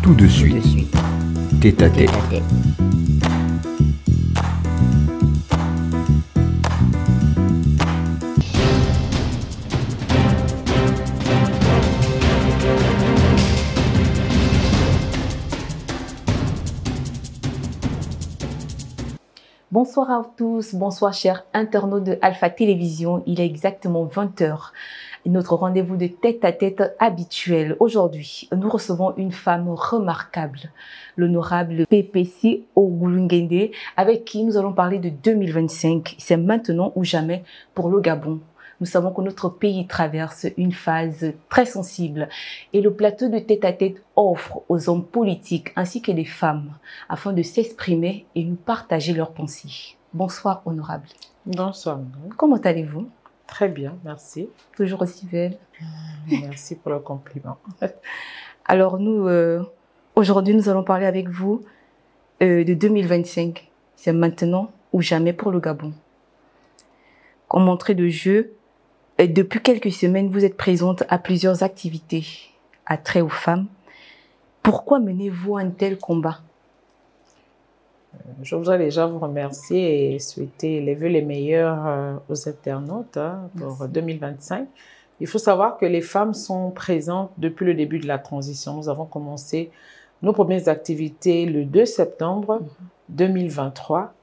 tout de suite. Tête à tête. Bonsoir à tous, bonsoir chers internautes de Alpha Télévision. Il est exactement 20 h. Notre rendez-vous de tête à tête habituel. Aujourd'hui, nous recevons une femme remarquable, l'honorable PPC Ogulungende, avec qui nous allons parler de 2025. C'est maintenant ou jamais pour le Gabon. Nous savons que notre pays traverse une phase très sensible et le plateau de tête à tête offre aux hommes politiques ainsi que des femmes afin de s'exprimer et nous partager leurs pensées. Bonsoir, honorable. Bonsoir. Comment allez-vous? Très bien, merci. Toujours aussi belle. Merci pour le compliment. Alors nous, aujourd'hui, nous allons parler avec vous de 2025. C'est maintenant ou jamais pour le Gabon. Comme entrée de jeu, depuis quelques semaines, vous êtes présente à plusieurs activités attrait aux femmes. Pourquoi menez-vous un tel combat? Je voudrais déjà vous remercier et souhaiter les vœux les meilleurs aux internautes pour 2025. Il faut savoir que les femmes sont présentes depuis le début de la transition. Nous avons commencé nos premières activités le 2 septembre 2023.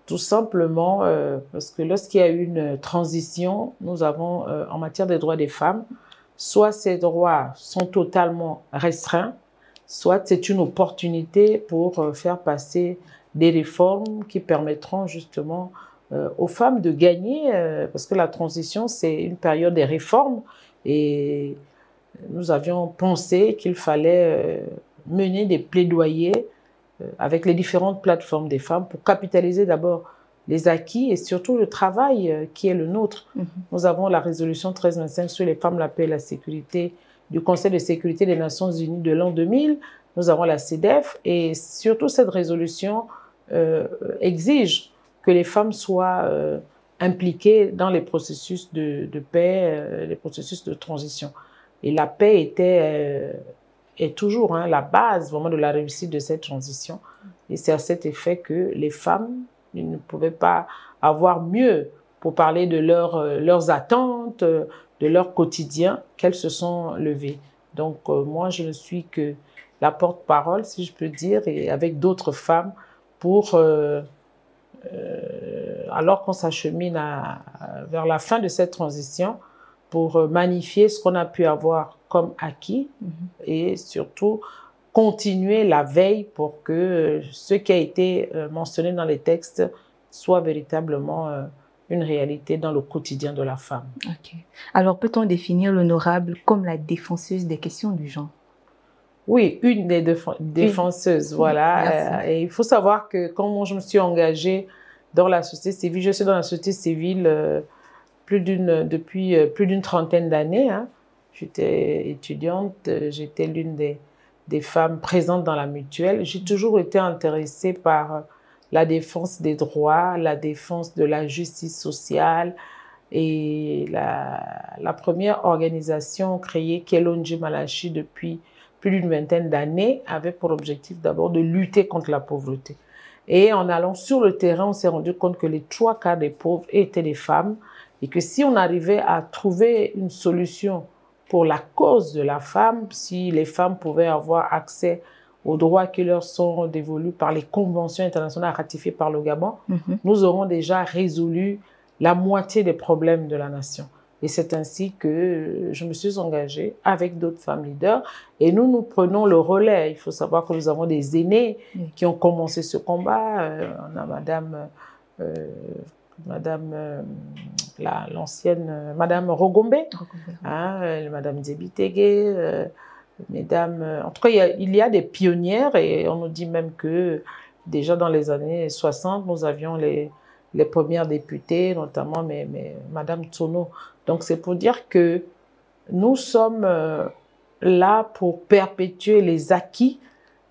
Tout simplement parce que lorsqu'il y a eu une transition, nous avons en matière des droits des femmes, soit ces droits sont totalement restreints, soit c'est une opportunité pour faire passer des réformes qui permettront justement aux femmes de gagner, parce que la transition, c'est une période des réformes et nous avions pensé qu'il fallait mener des plaidoyers avec les différentes plateformes des femmes pour capitaliser d'abord les acquis et surtout le travail qui est le nôtre. Nous avons la résolution 1325 sur les femmes, la paix et la sécurité du Conseil de sécurité des Nations Unies de l'an 2000. Nous avons la CEDEF et surtout cette résolution exige que les femmes soient impliquées dans les processus de paix, les processus de transition. Et la paix est toujours la base vraiment de la réussite de cette transition. Et c'est à cet effet que les femmes ne pouvaient pas avoir mieux pour parler de leurs attentes, de leur quotidien, qu'elles se sont levées. Donc moi, je ne suis que la porte-parole, si je peux dire, et avec d'autres femmes pour, alors qu'on s'achemine vers la fin de cette transition, pour magnifier ce qu'on a pu avoir comme acquis et surtout continuer la veille pour que ce qui a été mentionné dans les textes soit véritablement une réalité dans le quotidien de la femme. Okay. Alors, peut-on définir l'honorable comme la défenseuse des questions du genre? Oui, une des défenseuses, voilà. Et il faut savoir que quand je me suis engagée dans la société civile, je suis dans la société civile depuis plus d'une trentaine d'années. J'étais étudiante, j'étais l'une des femmes présentes dans la mutuelle. J'ai toujours été intéressée par la défense des droits, la défense de la justice sociale. Et la première organisation créée, qui est l'ONG Malachi, depuis plus d'une vingtaine d'années, avait pour objectif d'abord de lutter contre la pauvreté. Et en allant sur le terrain, on s'est rendu compte que les 3/4 des pauvres étaient des femmes et que si on arrivait à trouver une solution pour la cause de la femme, si les femmes pouvaient avoir accès aux droits qui leur sont dévolus par les conventions internationales ratifiées par le Gabon, nous aurons déjà résolu la moitié des problèmes de la nation. Et c'est ainsi que je me suis engagée avec d'autres femmes leaders et nous prenons le relais. Il faut savoir que nous avons des aînés qui ont commencé ce combat. On a l'ancienne Madame Rogombe, Madame Debitege, mesdames. En tout cas, il y a des pionnières et on nous dit même que déjà dans les années 60, nous avions les premières députées, notamment Madame Tsono. Donc, c'est pour dire que nous sommes là pour perpétuer les acquis,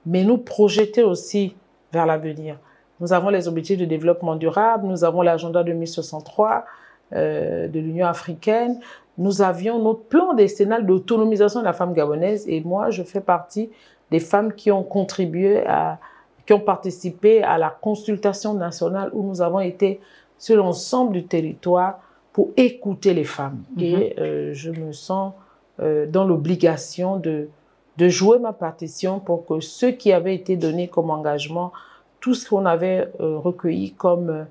mais nous projeter aussi vers l'avenir. Nous avons les objectifs de développement durable, nous avons l'agenda 2063 de l'Union africaine, nous avions notre plan décennal d'autonomisation de la femme gabonaise et moi, je fais partie des femmes qui ont contribué qui ont participé à la consultation nationale où nous avons été sur l'ensemble du territoire pour écouter les femmes. Et je me sens dans l'obligation de jouer ma partition pour que ce qui avait été donné comme engagement, tout ce qu'on avait recueilli comme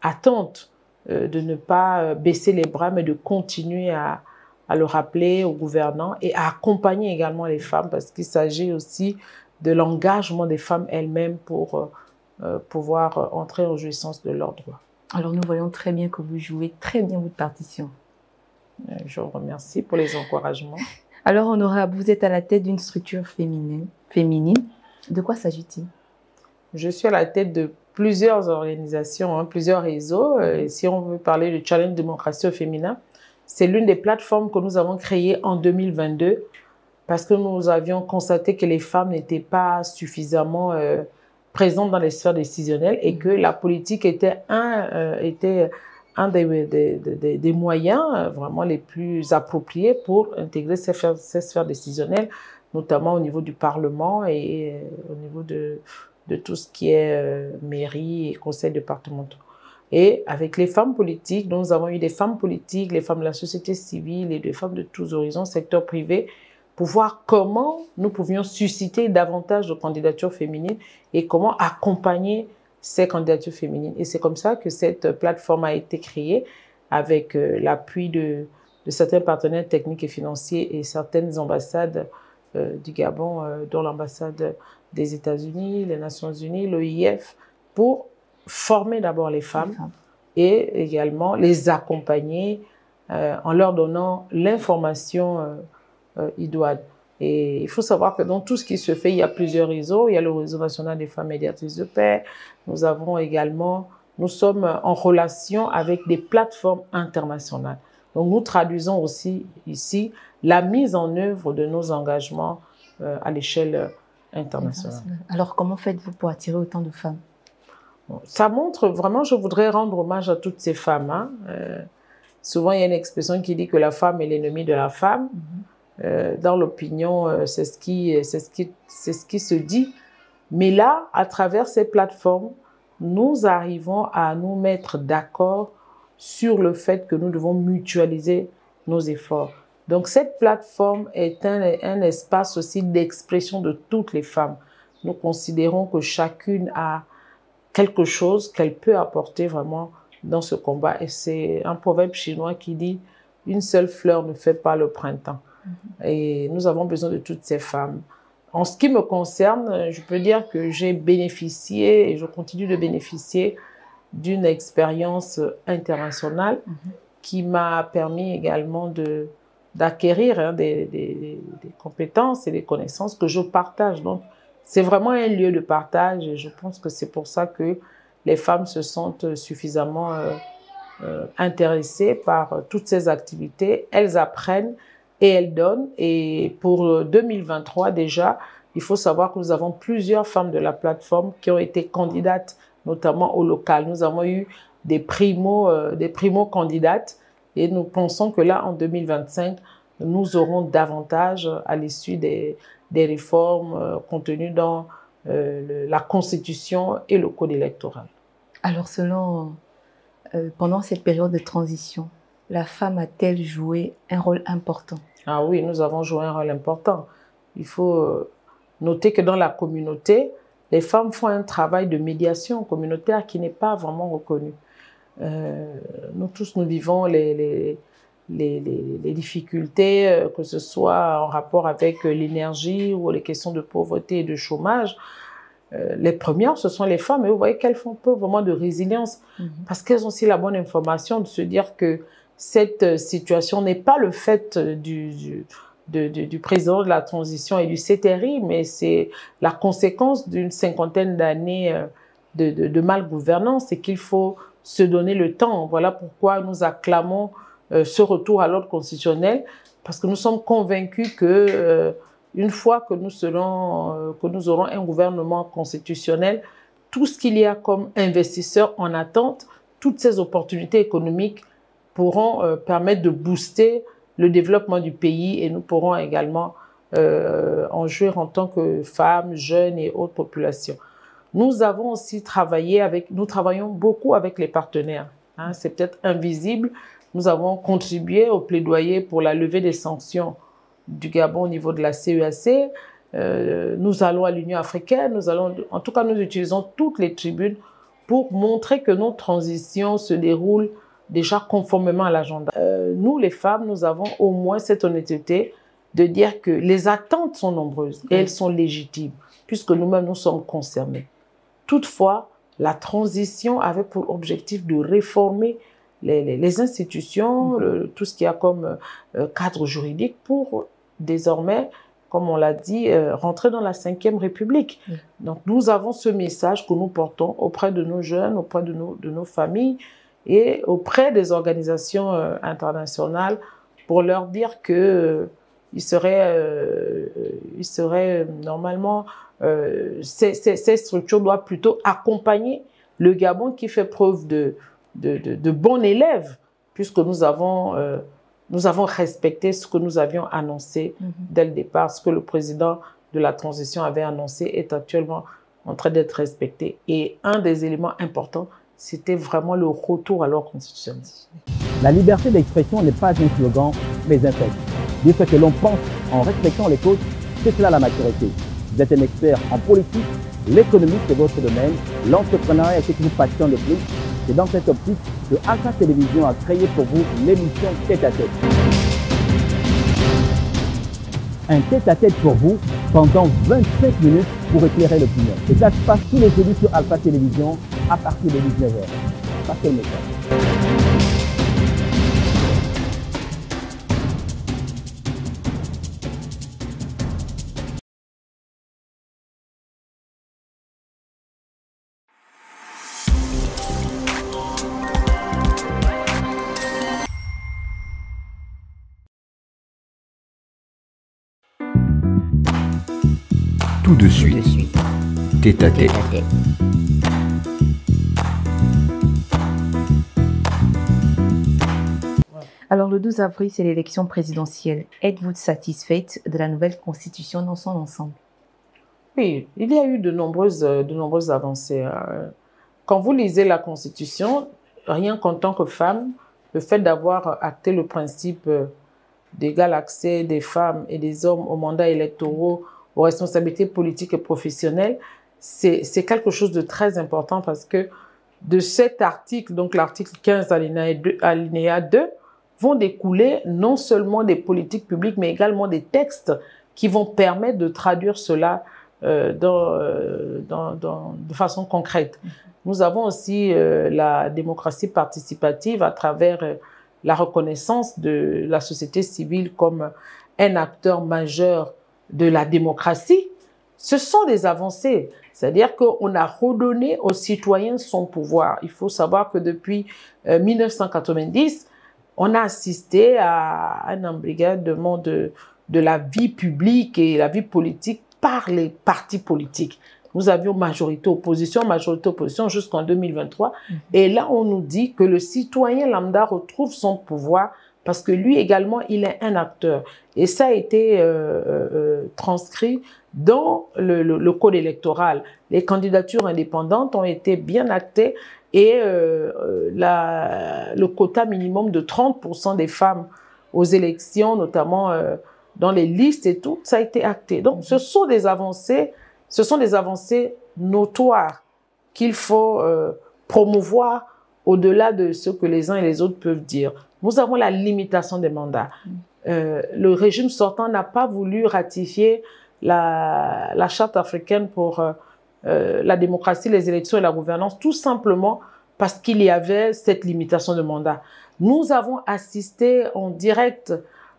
attente, de ne pas baisser les bras, mais de continuer à le rappeler aux gouvernants et à accompagner également les femmes, parce qu'il s'agit aussi de l'engagement des femmes elles-mêmes pour pouvoir entrer en jouissance de leurs droits. Alors nous voyons très bien que vous jouez très bien votre partition. Je vous remercie pour les encouragements. Alors Honora, vous êtes à la tête d'une structure féminine. De quoi s'agit-il? Je suis à la tête de plusieurs organisations, plusieurs réseaux. Si on veut parler de Challenge Démocratie au féminin, c'est l'une des plateformes que nous avons créées en 2022 parce que nous avions constaté que les femmes n'étaient pas suffisamment présentes dans les sphères décisionnelles et que la politique était un des moyens vraiment les plus appropriés pour intégrer ces sphères décisionnelles, notamment au niveau du Parlement et au niveau de tout ce qui est mairie et conseils départementaux. Et avec les femmes politiques, dont nous avons eu des femmes politiques, les femmes de la société civile et des femmes de tous horizons, secteur privé, pour voir comment nous pouvions susciter davantage de candidatures féminines et comment accompagner ces candidatures féminines. Et c'est comme ça que cette plateforme a été créée avec l'appui de certains partenaires techniques et financiers et certaines ambassades du Gabon, dont l'ambassade des États-Unis, les Nations Unies, l'OIF, pour former d'abord les femmes et également les accompagner en leur donnant l'information idoine. Et il faut savoir que dans tout ce qui se fait, il y a plusieurs réseaux. Il y a le réseau national des femmes médiatrices de paix. Nous sommes en relation avec des plateformes internationales. Donc nous traduisons aussi ici la mise en œuvre de nos engagements à l'échelle internationale. Alors comment faites-vous pour attirer autant de femmes? Ça montre vraiment, je voudrais rendre hommage à toutes ces femmes. Souvent, il y a une expression qui dit que la femme est l'ennemi de la femme. Dans l'opinion, c'est ce qui se dit. Mais là, à travers ces plateformes, nous arrivons à nous mettre d'accord sur le fait que nous devons mutualiser nos efforts. Donc, cette plateforme est un espace aussi d'expression de toutes les femmes. Nous considérons que chacune a quelque chose qu'elle peut apporter vraiment dans ce combat. Et c'est un proverbe chinois qui dit « Une seule fleur ne fait pas le printemps ». Et nous avons besoin de toutes ces femmes. En ce qui me concerne, je peux dire que j'ai bénéficié et je continue de bénéficier d'une expérience internationale qui m'a permis également d'acquérir des compétences et des connaissances que je partage. Donc, c'est vraiment un lieu de partage et je pense que c'est pour ça que les femmes se sentent suffisamment intéressées par toutes ces activités. Elles apprennent et elles donnent. Et pour 2023 déjà, il faut savoir que nous avons plusieurs femmes de la plateforme qui ont été candidates, notamment au local. Nous avons eu des primo-candidates et nous pensons que là, en 2025, nous aurons davantage à l'issue des réformes contenues dans la Constitution et le Code électoral. Alors, pendant cette période de transition, la femme a-t-elle joué un rôle important? Ah oui, nous avons joué un rôle important. Il faut noter que dans la communauté, les femmes font un travail de médiation communautaire qui n'est pas vraiment reconnu. Nous tous, nous vivons les difficultés, que ce soit en rapport avec l'énergie ou les questions de pauvreté et de chômage. Les premières, ce sont les femmes, et vous voyez qu'elles font peu vraiment de résilience parce qu'elles ont aussi la bonne information de se dire que cette situation n'est pas le fait du président de la transition et du CTRI, mais c'est la conséquence d'une cinquantaine d'années de malgouvernance et qu'il faut se donner le temps. Voilà pourquoi nous acclamons ce retour à l'ordre constitutionnel, parce que nous sommes convaincus que une fois que nous aurons un gouvernement constitutionnel, tout ce qu'il y a comme investisseurs en attente, toutes ces opportunités économiques pourront permettre de booster le développement du pays et nous pourrons également en jouir en tant que femmes, jeunes et autres populations. Nous avons aussi travaillé nous travaillons beaucoup avec les partenaires. Hein, c'est peut-être invisible. Nous avons contribué au plaidoyer pour la levée des sanctions du Gabon au niveau de la CEAC. Nous allons à l'Union africaine. En tout cas, nous utilisons toutes les tribunes pour montrer que nos transitions se déroulent déjà conformément à l'agenda. Nous, les femmes, nous avons au moins cette honnêteté de dire que les attentes sont nombreuses et elles sont légitimes, puisque nous-mêmes, nous sommes concernés. Toutefois, la transition avait pour objectif de réformer les institutions, tout ce qu'il y a comme cadre juridique pour désormais, comme on l'a dit, rentrer dans la 5e République. Donc, nous avons ce message que nous portons auprès de nos jeunes, auprès de nos familles et auprès des organisations internationales pour leur dire que il serait normalement, ces structures doivent plutôt accompagner le Gabon qui fait preuve de bon élève, puisque nous avons respecté ce que nous avions annoncé dès le départ. Ce que le président de la transition avait annoncé est actuellement en train d'être respecté. Et un des éléments importants, c'était vraiment le retour à l'ordre constitutionnel. La liberté d'expression n'est pas un slogan, mais un fait. Dire ce que l'on pense en respectant les causes, c'est cela la maturité. Vous êtes un expert en politique, l'économie c'est votre domaine, l'entrepreneuriat est ce qui vous passionne le plus. C'est dans cette optique que Alpha Télévision a créé pour vous l'émission Tête à Tête. Un tête-à-tête pour vous pendant 25 minutes pour éclairer l'opinion. Et ça se passe tous les jeudis sur Alpha Télévision à partir de 19h. Passez le message. Tout de suite, tête à tête. Alors, le 12 avril, c'est l'élection présidentielle. Êtes-vous satisfaite de la nouvelle constitution dans son ensemble? Oui, il y a eu de nombreuses avancées. Quand vous lisez la constitution, rien qu'en tant que femme, le fait d'avoir acté le principe d'égal accès des femmes et des hommes aux mandats électoraux, aux responsabilités politiques et professionnelles, c'est quelque chose de très important parce que de cet article, donc l'article 15 alinéa 2, vont découler non seulement des politiques publiques, mais également des textes qui vont permettre de traduire cela de façon concrète. Nous avons aussi la démocratie participative à travers la reconnaissance de la société civile comme un acteur majeur de la démocratie. Ce sont des avancées, c'est-à-dire qu'on a redonné aux citoyens son pouvoir. Il faut savoir que depuis 1990, on a assisté à un embrigadement de la vie publique et la vie politique par les partis politiques. Nous avions majorité opposition jusqu'en 2023. Et là, on nous dit que le citoyen lambda retrouve son pouvoir parce que lui également, il est un acteur. Et ça a été transcrit dans le code électoral. Les candidatures indépendantes ont été bien actées et le quota minimum de 30% des femmes aux élections, notamment dans les listes et tout, ça a été acté. Donc, ce sont des avancées notoires qu'il faut promouvoir au-delà de ce que les uns et les autres peuvent dire. Nous avons la limitation des mandats. Le régime sortant n'a pas voulu ratifier la charte africaine pour la démocratie, les élections et la gouvernance, tout simplement parce qu'il y avait cette limitation de mandat. Nous avons assisté en direct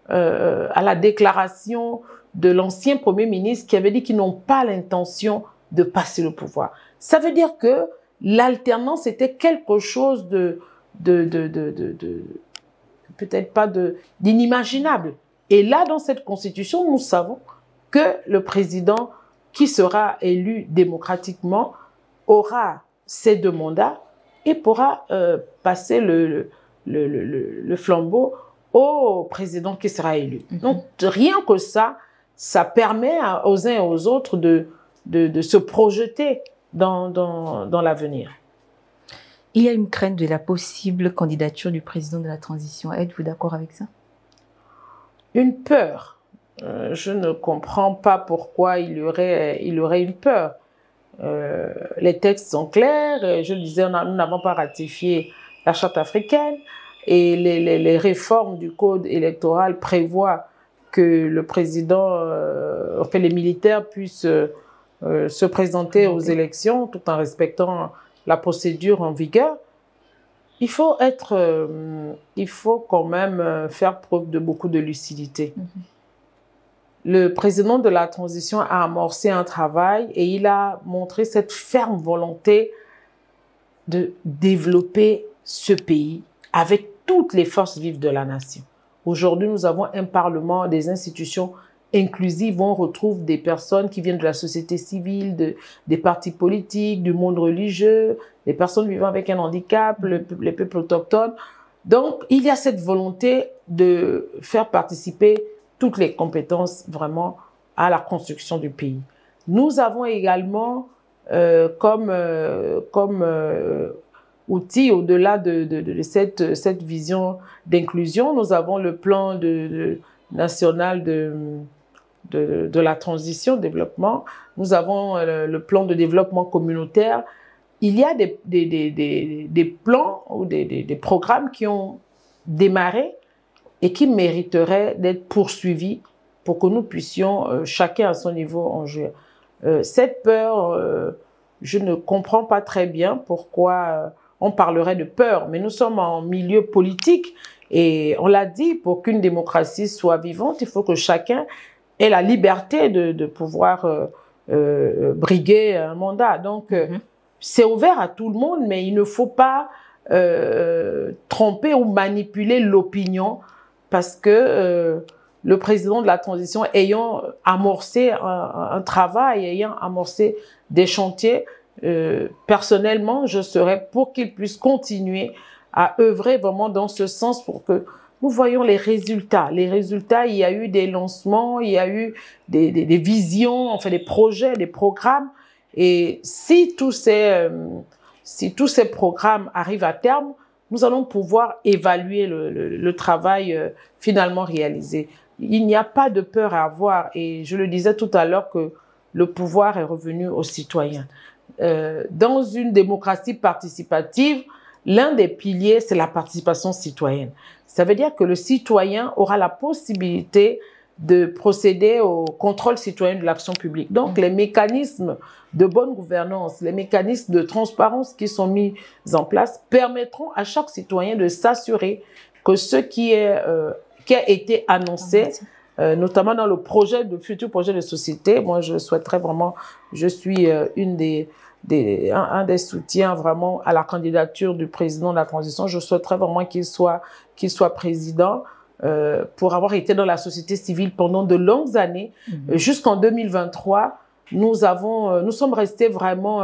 à la déclaration de l'ancien Premier ministre qui avait dit qu'ils n'ont pas l'intention de passer le pouvoir. Ça veut dire que l'alternance était quelque chose peut-être pas d'inimaginable. Et là, dans cette constitution, nous savons que le président qui sera élu démocratiquement aura ses 2 mandats et pourra passer le flambeau au président qui sera élu. Donc, rien que ça, ça permet aux uns et aux autres de se projeter dans l'avenir. Il y a une crainte de la possible candidature du président de la transition. Êtes-vous d'accord avec ça? Une peur. Je ne comprends pas pourquoi il y aurait une peur. Les textes sont clairs. Je le disais, nous n'avons pas ratifié la charte africaine et les réformes du code électoral prévoient que le président, les militaires puissent se présenter aux élections tout en respectant la procédure en vigueur. Il faut quand même faire preuve de beaucoup de lucidité. Le président de la transition a amorcé un travail et il a montré cette ferme volonté de développer ce pays avec toutes les forces vives de la nation. Aujourd'hui, nous avons un parlement, des institutions inclusives. On retrouve des personnes qui viennent de la société civile, des partis politiques, du monde religieux, des personnes vivant avec un handicap, les peuples autochtones. Donc, il y a cette volonté de faire participer toutes les compétences vraiment à la construction du pays. Nous avons également comme outil, au-delà de cette vision d'inclusion, nous avons le plan national de la transition, développement. Nous avons le plan de développement communautaire. Il y a des plans ou des programmes qui ont démarré et qui mériteraient d'être poursuivis pour que nous puissions, chacun à son niveau, en jouir. Cette peur, je ne comprends pas très bien pourquoi on parlerait de peur, mais nous sommes en milieu politique et on l'a dit, pour qu'une démocratie soit vivante, il faut que chacun ait la liberté de pouvoir briguer un mandat. Donc, c'est ouvert à tout le monde, mais il ne faut pas tromper ou manipuler l'opinion parce que le président de la transition ayant amorcé un travail, ayant amorcé des chantiers, personnellement, je serais pour qu'il puisse continuer à œuvrer vraiment dans ce sens pour que nous voyons les résultats. Les résultats, il y a eu des lancements, il y a eu des visions, enfin des projets, des programmes. Et si tous ces programmes arrivent à terme, nous allons pouvoir évaluer le travail finalement réalisé. Il n'y a pas de peur à avoir et je le disais tout à l'heure que le pouvoir est revenu aux citoyens. Dans une démocratie participative, l'un des piliers, c'est la participation citoyenne. Ça veut dire que le citoyen aura la possibilité de procéder au contrôle citoyen de l'action publique. Donc, les mécanismes de bonne gouvernance, les mécanismes de transparence qui sont mis en place permettront à chaque citoyen de s'assurer que ce qui a été annoncé, notamment dans le futur projet de société, moi je souhaiterais vraiment, je suis un des soutiens vraiment à la candidature du président de la transition, je souhaiterais vraiment qu'il soit président. Pour avoir été dans la société civile pendant de longues années, jusqu'en 2023, nous sommes restés vraiment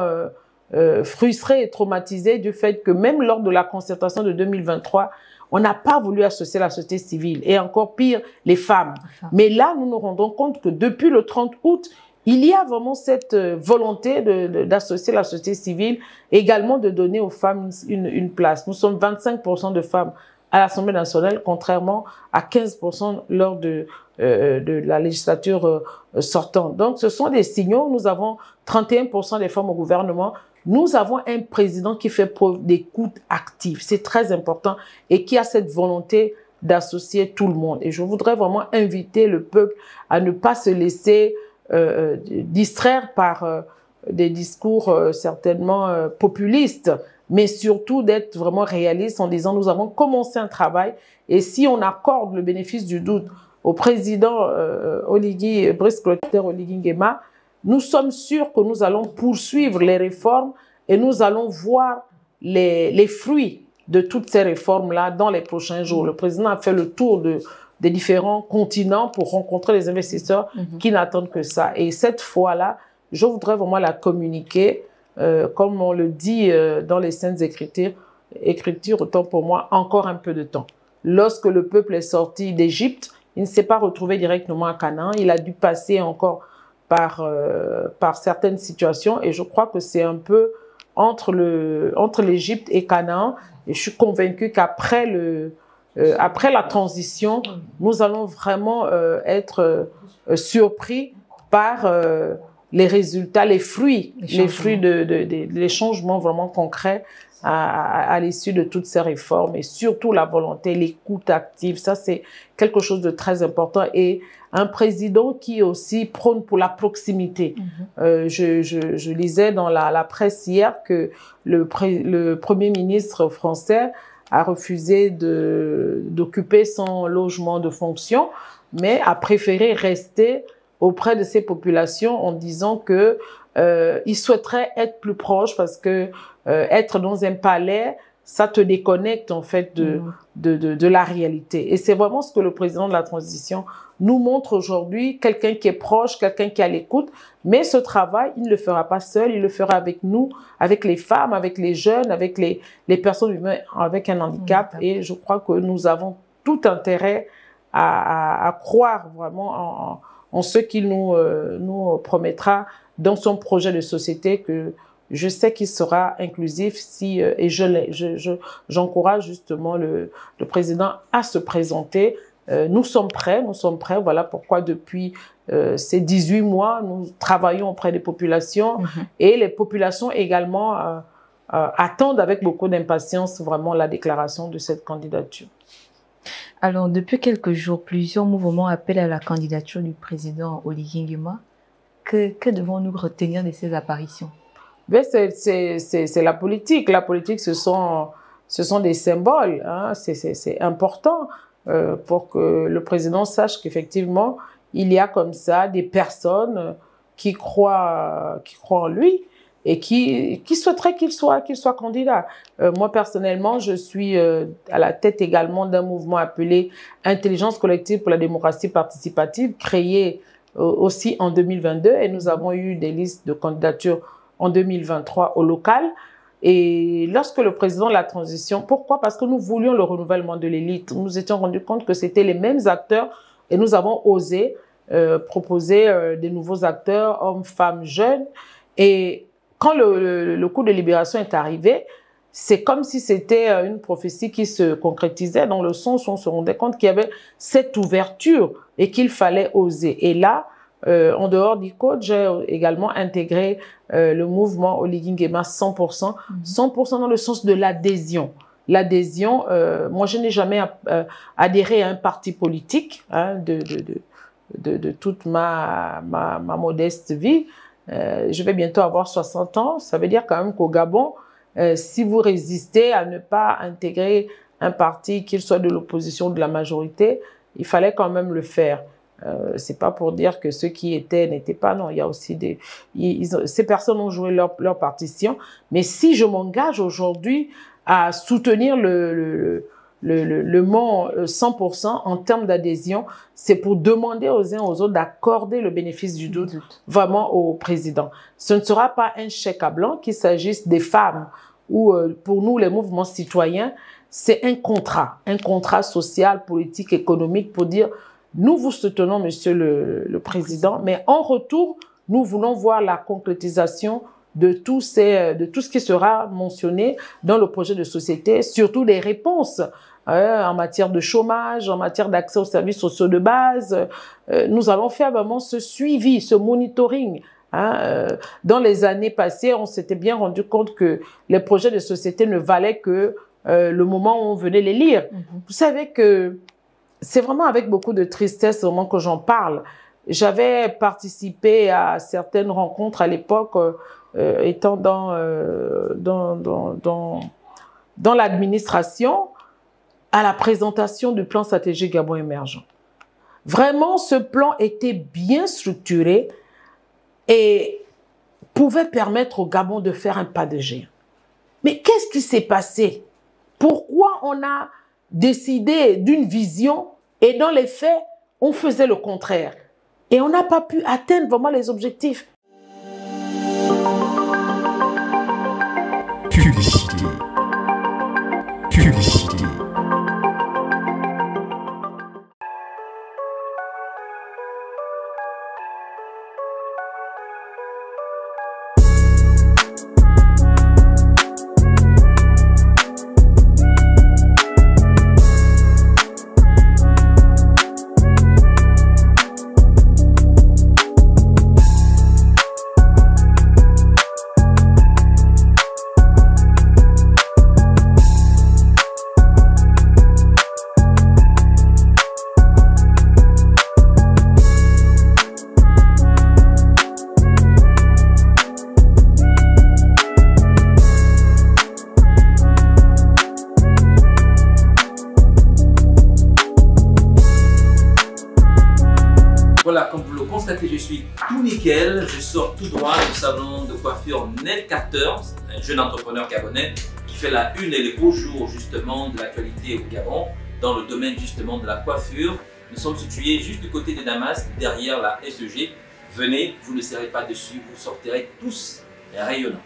frustrés et traumatisés du fait que même lors de la concertation de 2023, on n'a pas voulu associer la société civile et encore pire, les femmes. Mais là, nous nous rendons compte que depuis le 30 août, il y a vraiment cette volonté d'associer la société civile, également de donner aux femmes une place. Nous sommes 25% de femmes à l'Assemblée nationale, contrairement à 15% lors de la législature sortante. Donc, ce sont des signaux. Nous avons 31% des femmes au gouvernement. Nous avons un président qui fait preuve d'écoute active. C'est très important et qui a cette volonté d'associer tout le monde. Et je voudrais vraiment inviter le peuple à ne pas se laisser distraire par des discours certainement populistes, mais surtout d'être vraiment réaliste en disant nous avons commencé un travail et si on accorde le bénéfice du doute au président Brice Clotaire Oligui Nguema, nous sommes sûrs que nous allons poursuivre les réformes et nous allons voir les fruits de toutes ces réformes-là dans les prochains jours. Le président a fait le tour des différents continents pour rencontrer les investisseurs qui n'attendent que ça. Et cette fois-là, je voudrais vraiment la communiquer, comme on le dit dans les Saintes Écritures, autant pour moi, encore un peu de temps. Lorsque le peuple est sorti d'Égypte, Il ne s'est pas retrouvé directement à Canaan. Il a dû passer encore par certaines situations. Et je crois que c'est un peu entre l'Égypte et Canaan. Et je suis convaincue qu'après après la transition, nous allons vraiment être surpris par les résultats, les fruits les changements vraiment concrets à l'issue de toutes ces réformes, et surtout la volonté, l'écoute active. Ça, c'est quelque chose de très important, et un président qui aussi prône pour la proximité. Je lisais dans la presse hier que le Premier ministre français a refusé d'occuper son logement de fonction, mais a préféré rester auprès de ces populations en disant que il souhaiterait être plus proche, parce que être dans un palais, ça te déconnecte en fait de la réalité. Et c'est vraiment ce que le président de la transition nous montre aujourd'hui, quelqu'un qui est proche, quelqu'un qui est à l'écoute. Mais ce travail, il ne le fera pas seul, il le fera avec nous, avec les femmes, avec les jeunes, avec les personnes vivant avec un handicap. Et je crois que nous avons tout intérêt à croire vraiment en ce qu'il nous promettra dans son projet de société, que je sais qu'il sera inclusif et j'encourage justement le président à se présenter. Nous sommes prêts. Voilà pourquoi depuis ces 18 mois, nous travaillons auprès des populations, et les populations également attendent avec beaucoup d'impatience vraiment la déclaration de cette candidature. Alors, depuis quelques jours, plusieurs mouvements appellent à la candidature du président Oligui Nguema. Que devons-nous retenir de ces apparitions? Ben, c'est la politique. La politique, ce sont des symboles. Hein. C'est important pour que le président sache qu'effectivement, il y a comme ça des personnes qui croient en lui et qui souhaiteraient qu'il soit candidat. Moi, personnellement, je suis à la tête également d'un mouvement appelé Intelligence collective pour la démocratie participative, créé aussi en 2022, et nous avons eu des listes de candidatures en 2023 au local. Et lorsque le président de la transition, pourquoi? Parce que nous voulions le renouvellement de l'élite. Nous nous étions rendus compte que c'était les mêmes acteurs, et nous avons osé proposer des nouveaux acteurs, hommes, femmes, jeunes. Et quand le coup de libération est arrivé, c'est comme si c'était une prophétie qui se concrétisait, dans le sens où on se rendait compte qu'il y avait cette ouverture et qu'il fallait oser. Et là, en dehors du code, j'ai également intégré le mouvement Oligui Nguema 100%, 100% dans le sens de l'adhésion. L'adhésion, moi je n'ai jamais adhéré à un parti politique de toute ma modeste vie. Je vais bientôt avoir 60 ans, ça veut dire quand même qu'au Gabon, si vous résistez à ne pas intégrer un parti, qu'il soit de l'opposition ou de la majorité, il fallait quand même le faire. C'est pas pour dire que ceux qui étaient n'étaient pas, non, il y a aussi ces personnes ont joué leur partition. Mais si je m'engage aujourd'hui à soutenir le Mont 100% en termes d'adhésion, c'est pour demander aux uns aux autres d'accorder le bénéfice du doute vraiment au président. Ce ne sera pas un chèque à blanc, qu'il s'agisse des femmes ou pour nous les mouvements citoyens, c'est un contrat social, politique, économique pour dire nous vous soutenons, monsieur le président, mais en retour, nous voulons voir la concrétisation de tout ce qui sera mentionné dans le projet de société, surtout des réponses en matière de chômage, en matière d'accès aux services sociaux de base. Nous allons faire vraiment ce suivi, ce monitoring. Dans les années passées, on s'était bien rendu compte que les projets de société ne valaient que le moment où on venait les lire. Vous savez que c'est vraiment avec beaucoup de tristesse au moment que j'en parle. J'avais participé à certaines rencontres à l'époque, étant dans l'administration, à la présentation du plan stratégique Gabon émergent. Vraiment, ce plan était bien structuré et pouvait permettre au Gabon de faire un pas de géant. Mais qu'est-ce qui s'est passé? Pourquoi on a décidé d'une vision et dans les faits, on faisait le contraire? Et on n'a pas pu atteindre vraiment les objectifs. Publicité. Publicité. Voilà, comme vous le constatez, je suis tout nickel. Je sors tout droit du salon de coiffure Nel Carter, un jeune entrepreneur gabonais qui fait la une et les beaux jours justement de l'actualité au Gabon dans le domaine justement de la coiffure. Nous sommes situés juste du côté de Damas, derrière la SEG. Venez, vous ne serez pas dessus, vous sortirez tous rayonnants.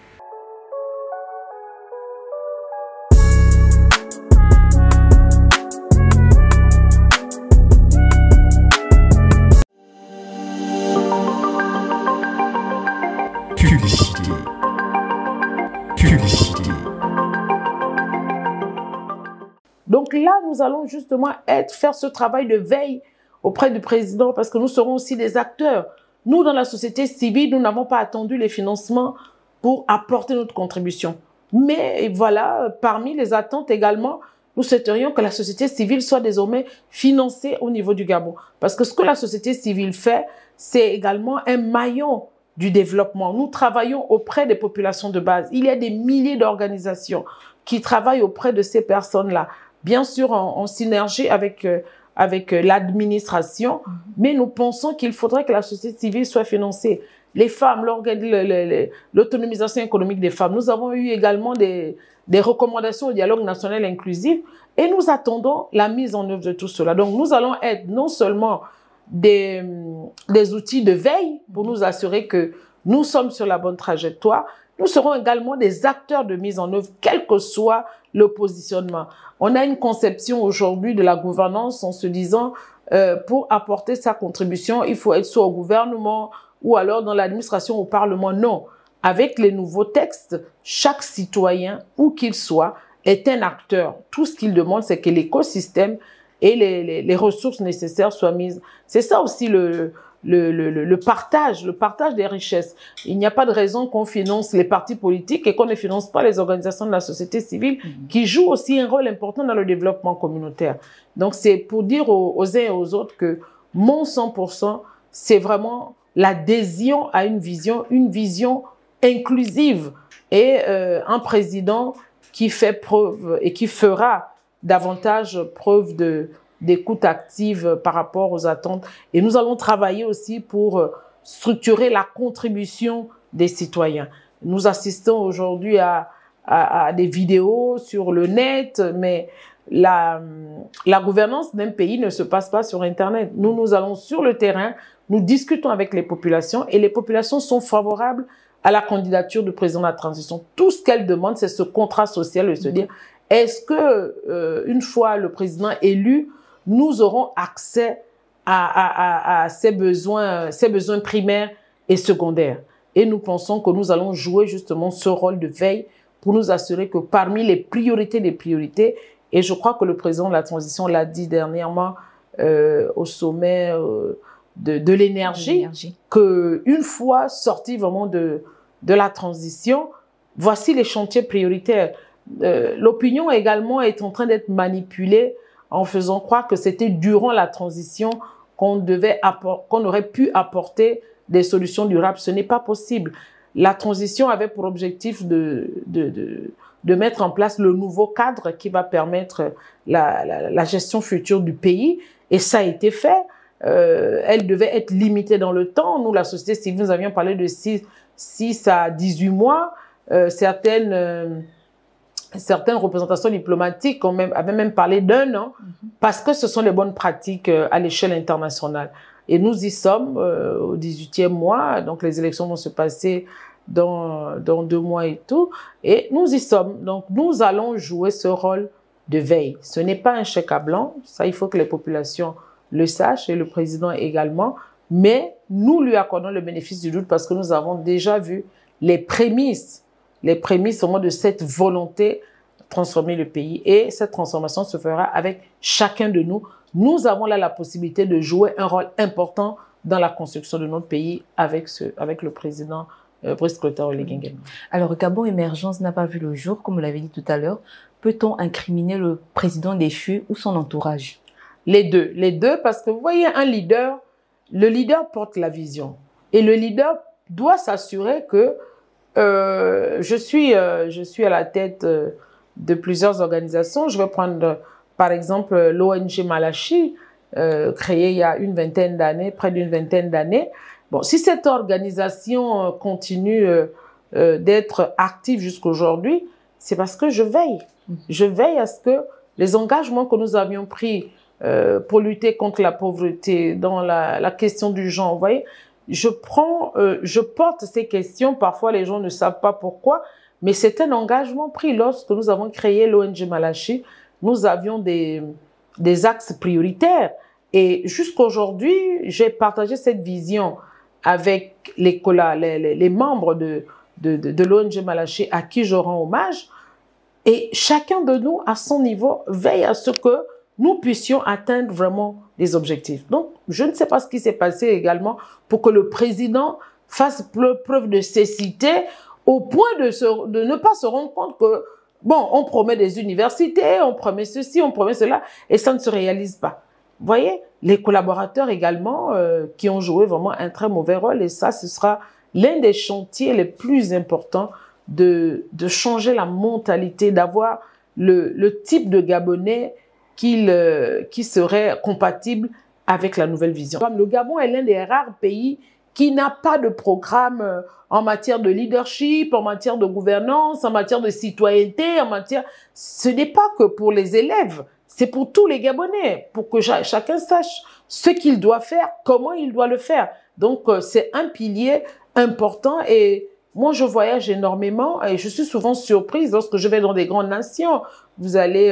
Publicité. Publicité. Donc là, nous allons justement faire ce travail de veille auprès du président parce que nous serons aussi des acteurs. Nous, dans la société civile, nous n'avons pas attendu les financements pour apporter notre contribution. Mais voilà, parmi les attentes également, nous souhaiterions que la société civile soit désormais financée au niveau du Gabon. Parce que ce que la société civile fait, c'est également un maillon du développement. Nous travaillons auprès des populations de base. Il y a des milliers d'organisations qui travaillent auprès de ces personnes-là. Bien sûr, en synergie avec l'administration, mais nous pensons qu'il faudrait que la société civile soit financée. Les femmes, l'autonomisation économique des femmes. Nous avons eu également des recommandations au dialogue national inclusif et nous attendons la mise en œuvre de tout cela. Donc, nous allons être non seulement des outils de veille pour nous assurer que nous sommes sur la bonne trajectoire, nous serons également des acteurs de mise en œuvre, quel que soit le positionnement. On a une conception aujourd'hui de la gouvernance en se disant pour apporter sa contribution, il faut être soit au gouvernement ou alors dans l'administration au Parlement. Non. Avec les nouveaux textes, chaque citoyen, où qu'il soit, est un acteur. Tout ce qu'il demande, c'est que l'écosystème et les ressources nécessaires soient mises. C'est ça aussi le partage des richesses. Il n'y a pas de raison qu'on finance les partis politiques et qu'on ne finance pas les organisations de la société civile qui jouent aussi un rôle important dans le développement communautaire. Donc, c'est pour dire aux uns et aux autres que mon 100%, c'est vraiment l'adhésion à une vision inclusive et un président qui fait preuve et qui fera davantage preuve d'écoute active par rapport aux attentes. Et nous allons travailler aussi pour structurer la contribution des citoyens. Nous assistons aujourd'hui à des vidéos sur le net, mais la gouvernance d'un pays ne se passe pas sur Internet. Nous allons sur le terrain, nous discutons avec les populations et les populations sont favorables à la candidature du président de la transition. Tout ce qu'elles demandent, c'est ce contrat social de se dire est-ce que une fois le président élu, nous aurons accès à ces besoins primaires et secondaires. Et nous pensons que nous allons jouer justement ce rôle de veille pour nous assurer que parmi les priorités des priorités, et je crois que le président de la transition l'a dit dernièrement au sommet de l'énergie, qu'une fois sorti vraiment de la transition, voici les chantiers prioritaires. L'opinion également est en train d'être manipulée en faisant croire que c'était durant la transition qu'on aurait pu apporter des solutions durables. Ce n'est pas possible. La transition avait pour objectif de mettre en place le nouveau cadre qui va permettre la gestion future du pays. Et ça a été fait. Elle devait être limitée dans le temps. Nous, la société civile, nous avions parlé de 6 à 18 mois. Certaines représentations diplomatiques avaient même parlé d'1 an parce que ce sont les bonnes pratiques à l'échelle internationale. Et nous y sommes au 18e mois, donc les élections vont se passer dans 2 mois et tout. Et nous y sommes. Donc nous allons jouer ce rôle de veille. Ce n'est pas un chèque à blanc, ça il faut que les populations le sachent et le président également. Mais nous lui accordons le bénéfice du doute parce que nous avons déjà vu les prémices vraiment de cette volonté de transformer le pays. Et cette transformation se fera avec chacun de nous. Nous avons là la possibilité de jouer un rôle important dans la construction de notre pays avec le président Brice Clotaire Oligui Nguema. Alors, Gabon Émergence n'a pas vu le jour, comme vous l'avez dit tout à l'heure. Peut-on incriminer le président déchu ou son entourage? Les deux, parce que vous voyez, le leader porte la vision. Et le leader doit s'assurer que je suis à la tête de plusieurs organisations. Je vais prendre par exemple l'ONG Malachi créée il y a une vingtaine d'années, près d'une vingtaine d'années. Bon, si cette organisation continue d'être active jusqu'aujourd'hui, c'est parce que je veille. Je veille à ce que les engagements que nous avions pris pour lutter contre la pauvreté, dans la question du genre, vous voyez, je porte ces questions. Parfois, les gens ne savent pas pourquoi, mais c'est un engagement pris. Lorsque nous avons créé l'ONG Malachi, nous avions des axes prioritaires. Et jusqu'aujourd'hui, j'ai partagé cette vision avec les membres de l'ONG Malachi à qui je rends hommage. Et chacun de nous, à son niveau, veille à ce que nous puissions atteindre vraiment les objectifs. Donc, je ne sais pas ce qui s'est passé également pour que le président fasse preuve de cécité au point de ne pas se rendre compte que, bon, on promet des universités, on promet ceci, on promet cela, et ça ne se réalise pas. Vous voyez, les collaborateurs également qui ont joué vraiment un très mauvais rôle, et ça, ce sera l'un des chantiers les plus importants de changer la mentalité, d'avoir le type de Gabonais qui serait compatible avec la nouvelle vision. Le Gabon est l'un des rares pays qui n'a pas de programme en matière de leadership, en matière de gouvernance, en matière de citoyenneté, Ce n'est pas que pour les élèves, c'est pour tous les Gabonais, pour que chacun sache ce qu'il doit faire, comment il doit le faire. Donc, c'est un pilier important et moi, je voyage énormément et je suis souvent surprise lorsque je vais dans des grandes nations. Vous allez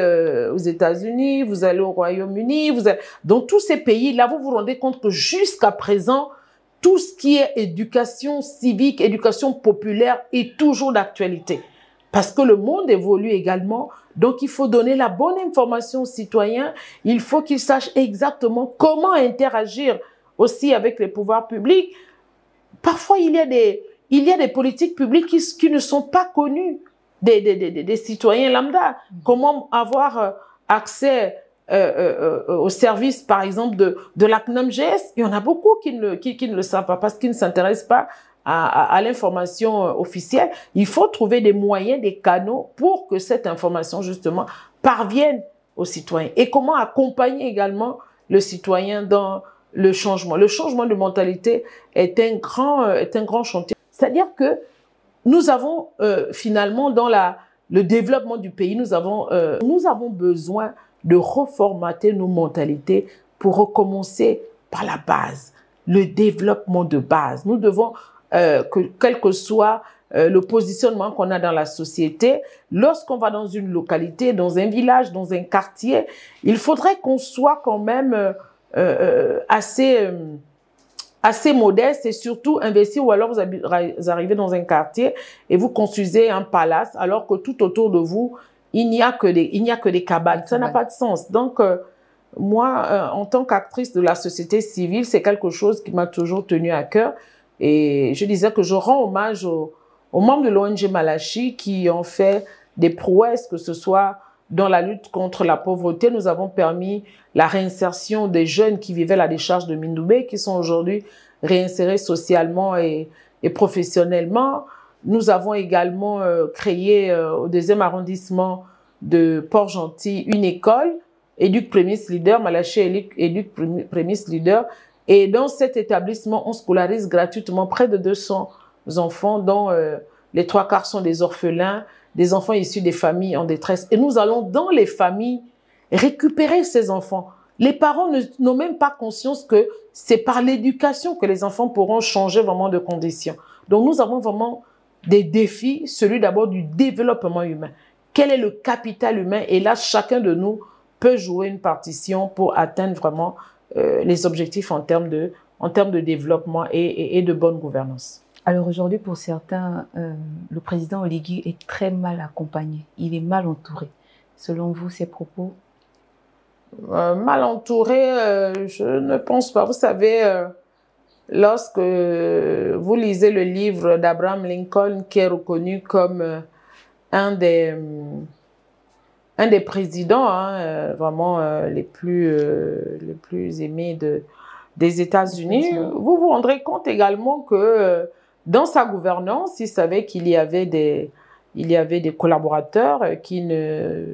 aux États-Unis, vous allez au Royaume-Uni, dans tous ces pays-là, vous vous rendez compte que jusqu'à présent, tout ce qui est éducation civique, éducation populaire est toujours d'actualité. Parce que le monde évolue également, donc il faut donner la bonne information aux citoyens, il faut qu'ils sachent exactement comment interagir aussi avec les pouvoirs publics. Parfois, il y a des politiques publiques qui ne sont pas connues des citoyens lambda. Comment avoir accès aux services, par exemple, de la CNAMGS? Il y en a beaucoup qui ne le savent pas parce qu'ils ne s'intéressent pas à l'information officielle. Il faut trouver des moyens, des canaux pour que cette information, justement, parvienne aux citoyens. Et comment accompagner également le citoyen dans le changement. Le changement de mentalité est un grand chantier. C'est-à-dire que nous avons finalement dans le développement du pays, nous avons besoin de reformater nos mentalités pour recommencer par la base, le développement de base. Nous devons, quel que soit le positionnement qu'on a dans la société, lorsqu'on va dans une localité, dans un village, dans un quartier, il faudrait qu'on soit quand même assez modeste et surtout investi, ou alors vous arrivez dans un quartier et vous construisez un palace alors que tout autour de vous, il n'y a que des cabanes. Ça n'a pas de sens. Donc, moi, en tant qu'actrice de la société civile, c'est quelque chose qui m'a toujours tenu à cœur. Et je disais que je rends hommage aux membres de l'ONG Malachi qui ont fait des prouesses, que ce soit dans la lutte contre la pauvreté. Nous avons permis la réinsertion des jeunes qui vivaient la décharge de Mindoubé, qui sont aujourd'hui réinsérés socialement et professionnellement. Nous avons également créé au 2e arrondissement de Port-Gentil une école, Éduc Prémis Leader, Malachi Éduc Prémis Leader. Et dans cet établissement, on scolarise gratuitement près de 200 enfants, dont les 3/4 sont des orphelins, des enfants issus des familles en détresse. Et nous allons dans les familles récupérer ces enfants. Les parents n'ont même pas conscience que c'est par l'éducation que les enfants pourront changer vraiment de condition. Donc nous avons vraiment des défis, celui d'abord du développement humain. Quel est le capital humain? Et là, chacun de nous peut jouer une partition pour atteindre vraiment les objectifs en termes de développement et de bonne gouvernance. Alors aujourd'hui, pour certains, le président Oligui est très mal accompagné. Il est mal entouré. Selon vous, ces propos? Mal entouré, je ne pense pas. Vous savez, lorsque vous lisez le livre d'Abraham Lincoln, qui est reconnu comme un des présidents vraiment les plus aimés des États-Unis, vous vous rendrez compte également que dans sa gouvernance, il savait qu'il y avait des collaborateurs qui ne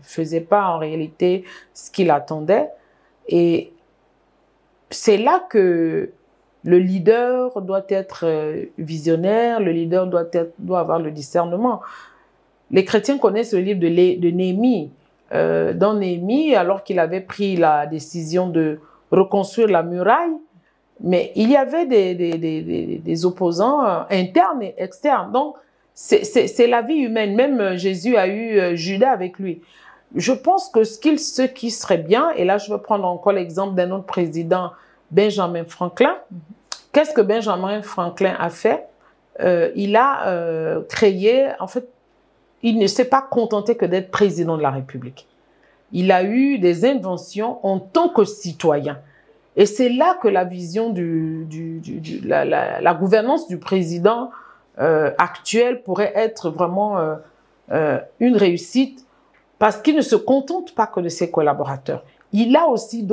faisaient pas en réalité ce qu'il attendait. Et c'est là que le leader doit être visionnaire, le leader doit avoir le discernement. Les chrétiens connaissent le livre de Néhémie. Dans Néhémie, alors qu'il avait pris la décision de reconstruire la muraille, mais il y avait des opposants internes et externes. Donc, c'est la vie humaine. Même Jésus a eu Judas avec lui. Je pense que ce qui serait bien, et là je vais prendre encore l'exemple d'un autre président, Benjamin Franklin. Qu'est-ce que Benjamin Franklin a fait? Il a créé, en fait, il ne s'est pas contenté que d'être président de la République. Il a eu des inventions en tant que citoyen. Et c'est là que la vision la gouvernance du président actuel pourrait être vraiment une réussite, parce qu'il ne se contente pas que de ses collaborateurs. Il a aussi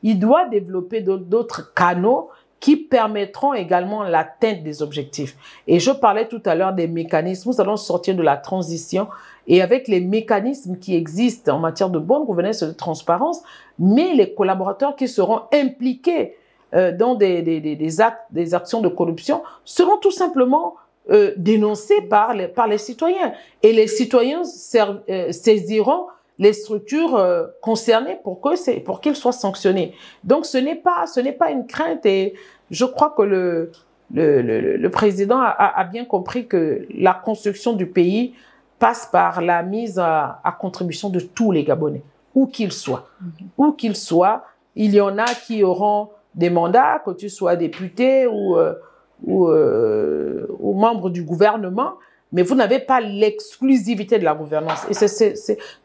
il doit développer d'autres canaux qui permettront également l'atteinte des objectifs. Et je parlais tout à l'heure des mécanismes. Nous allons sortir de la transition, et avec les mécanismes qui existent en matière de bonne gouvernance et de transparence, mais les collaborateurs qui seront impliqués dans des actions de corruption seront tout simplement dénoncés par les citoyens. Et les citoyens saisiront les structures concernées pour qu'ils soient sanctionnés. Donc ce n'est pas une crainte, et je crois que le président a bien compris que la construction du pays passe par la mise à contribution de tous les Gabonais, où qu'ils soient. Où qu'ils soient, il y en a qui auront des mandats, que tu sois député ou membre du gouvernement, mais vous n'avez pas l'exclusivité de la gouvernance. Et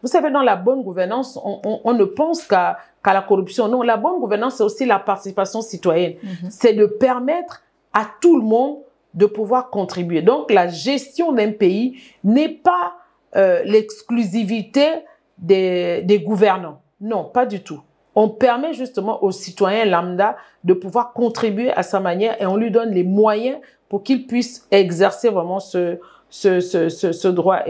vous savez, dans la bonne gouvernance, on ne pense qu'à la corruption. Non, la bonne gouvernance, c'est aussi la participation citoyenne. C'est de permettre à tout le monde de pouvoir contribuer. Donc, la gestion d'un pays n'est pas l'exclusivité des gouvernants. Non, pas du tout. On permet justement aux citoyens lambda de pouvoir contribuer à sa manière, et on lui donne les moyens pour qu'il puisse exercer vraiment ce droit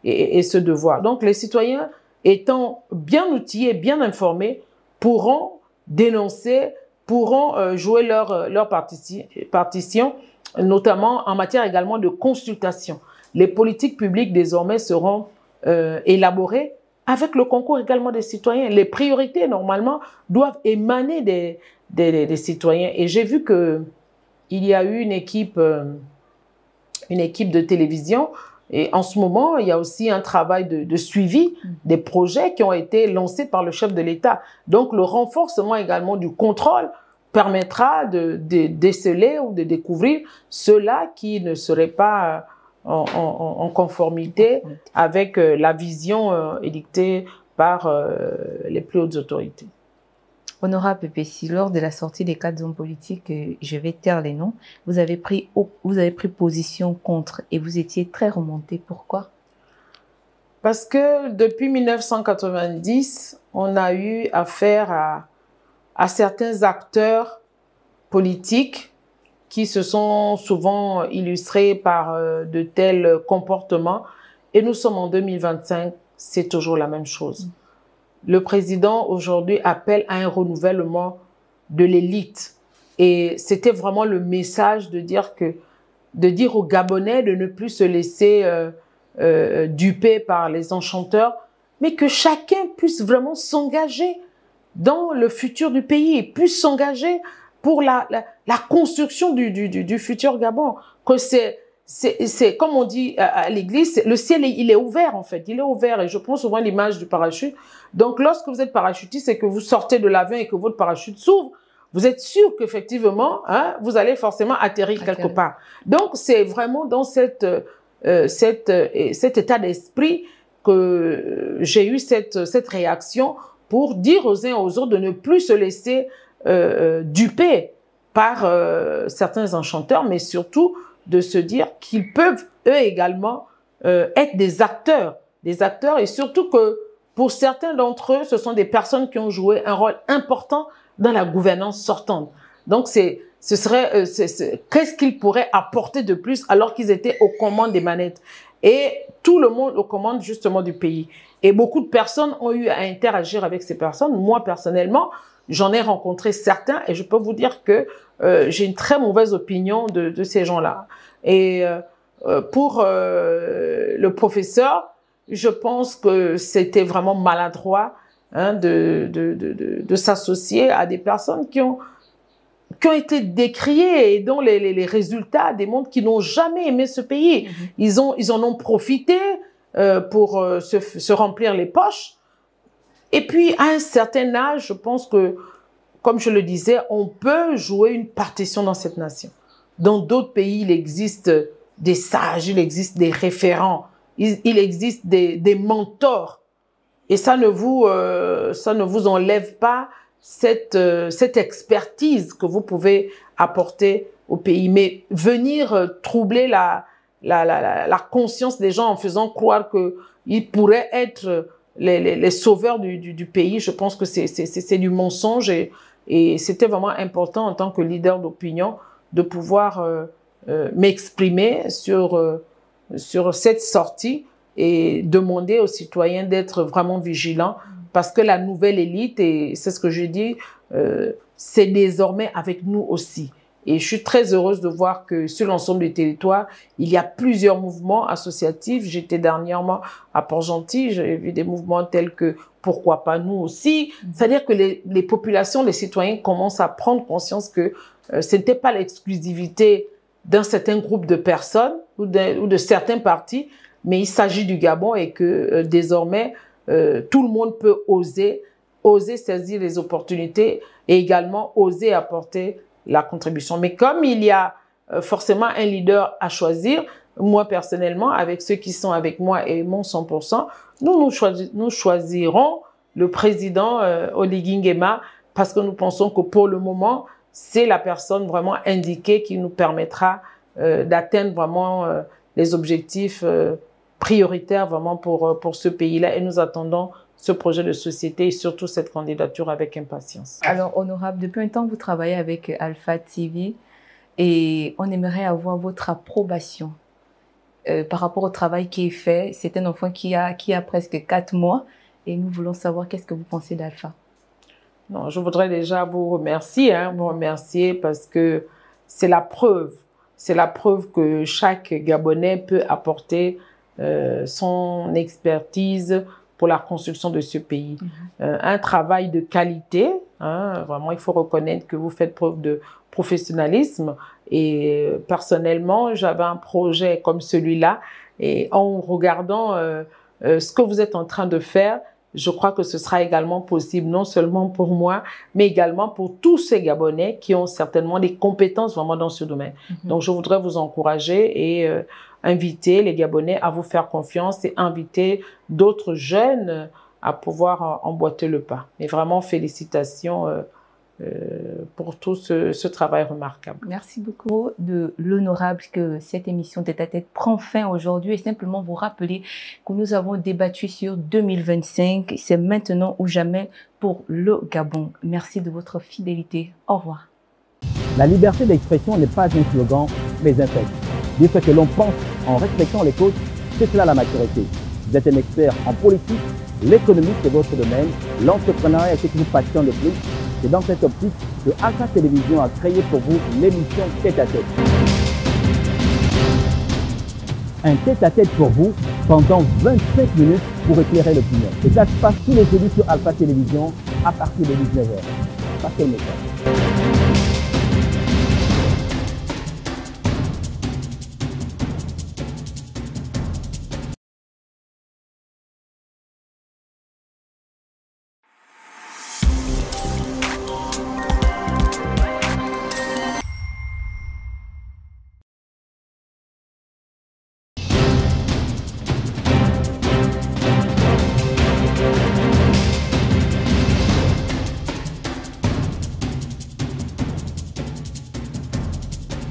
et ce devoir. Donc, les citoyens, étant bien outillés, bien informés, pourront dénoncer, pourront jouer leur partition, notamment en matière également de consultation. Les politiques publiques, désormais, seront élaborées avec le concours également des citoyens. Les priorités, normalement, doivent émaner des citoyens. Et j'ai vu que il y a eu une équipe de télévision, et en ce moment, il y a aussi un travail de suivi des projets qui ont été lancés par le chef de l'État. Donc, le renforcement également du contrôle permettra de déceler ou de découvrir ceux-là qui ne seraient pas en conformité avec la vision édictée par les plus hautes autorités. Honorable Pépessi, lors de la sortie des 4 hommes politiques, je vais taire les noms, vous avez pris position contre, et vous étiez très remonté. Pourquoi? Parce que depuis 1990, on a eu affaire à certains acteurs politiques qui se sont souvent illustrés par de tels comportements. Et nous sommes en 2025, c'est toujours la même chose. Le président aujourd'hui appelle à un renouvellement de l'élite. Et c'était vraiment le message de dire aux Gabonais de ne plus se laisser duper par les enchanteurs, mais que chacun puisse vraiment s'engager dans le futur du pays, puisse s'engager pour la construction du futur Gabon. Que c'est comme on dit à l'église, le ciel, il est ouvert en fait, il est ouvert, et je prends souvent l'image du parachute. Donc lorsque vous êtes parachutiste et que vous sortez de l'avion et que votre parachute s'ouvre, vous êtes sûr qu'effectivement, vous allez forcément atterrir quelque part. Donc c'est vraiment dans cet état d'esprit que j'ai eu cette réaction, pour dire aux uns et aux autres de ne plus se laisser duper par certains enchanteurs, mais surtout de se dire qu'ils peuvent eux également être des acteurs, et surtout que pour certains d'entre eux, ce sont des personnes qui ont joué un rôle important dans la gouvernance sortante. Donc qu'est-ce qu'ils pourraient apporter de plus alors qu'ils étaient aux commandes des manettes, et tout le monde aux commandes justement du pays. Et beaucoup de personnes ont eu à interagir avec ces personnes. Moi, personnellement, j'en ai rencontré certains et je peux vous dire que j'ai une très mauvaise opinion de ces gens-là. Et pour le professeur, je pense que c'était vraiment maladroit de s'associer à des personnes qui ont été décriées et dont les résultats démontrent qu'ils n'ont jamais aimé ce pays. Ils en ont profité pour se remplir les poches. Et puis, à un certain âge, je pense que, comme je le disais, on peut jouer une partition dans cette nation. Dans d'autres pays, il existe des sages, il existe des référents, il existe des mentors. Et ça ne vous enlève pas cette expertise que vous pouvez apporter au pays. Mais venir troubler la conscience des gens en faisant croire qu'ils pourraient être les sauveurs du pays, je pense que c'est du mensonge et c'était vraiment important en tant que leader d'opinion de pouvoir m'exprimer sur cette sortie et demander aux citoyens d'être vraiment vigilants parce que la nouvelle élite, et c'est ce que je dis, c'est désormais avec nous aussi. Et je suis très heureuse de voir que sur l'ensemble du territoire, il y a plusieurs mouvements associatifs. J'étais dernièrement à Port-Gentil, j'ai vu des mouvements tels que « Pourquoi pas nous aussi ?» C'est-à-dire que les populations, les citoyens commencent à prendre conscience que ce n'était pas l'exclusivité d'un certain groupe de personnes ou de certains partis, mais il s'agit du Gabon et que désormais, tout le monde peut oser saisir les opportunités et également oser apporter la contribution. Mais comme il y a forcément un leader à choisir, moi personnellement, avec ceux qui sont avec moi et mon 100%, nous choisirons le président Oligui Nguema parce que nous pensons que pour le moment, c'est la personne vraiment indiquée qui nous permettra d'atteindre vraiment les objectifs prioritaires vraiment pour ce pays-là et nous attendons ce projet de société et surtout cette candidature avec impatience. Alors, honorable, depuis un temps, vous travaillez avec Alpha TV et on aimerait avoir votre approbation par rapport au travail qui est fait. C'est un enfant qui a presque 4 mois et nous voulons savoir qu'est-ce que vous pensez d'Alpha. Non, je voudrais déjà vous remercier parce que c'est la preuve que chaque Gabonais peut apporter son expertise pour la construction de ce pays. Un travail de qualité, vraiment il faut reconnaître que vous faites preuve de professionnalisme et personnellement j'avais un projet comme celui-là et en regardant ce que vous êtes en train de faire, je crois que ce sera également possible non seulement pour moi mais également pour tous ces Gabonais qui ont certainement des compétences vraiment dans ce domaine. Donc je voudrais vous encourager et inviter les Gabonais à vous faire confiance et inviter d'autres jeunes à pouvoir emboîter le pas. Et vraiment, félicitations pour tout ce travail remarquable. Merci beaucoup de l'honorable que cette émission Tête à Tête prend fin aujourd'hui et simplement vous rappeler que nous avons débattu sur 2025. C'est maintenant ou jamais pour le Gabon. Merci de votre fidélité. Au revoir. La liberté d'expression n'est pas un slogan, mais un fait. Dire ce que l'on pense en respectant les causes, c'est cela la maturité. Vous êtes un expert en politique, l'économie c'est votre domaine, l'entrepreneuriat est ce qui vous passionne le plus. C'est dans cette optique que Alpha Télévision a créé pour vous l'émission Tête à Tête. Un tête à tête pour vous pendant 25 minutes pour éclairer l'opinion. Et ça se passe tous les jeudis sur Alpha Télévision à partir de 19h. Passez le message.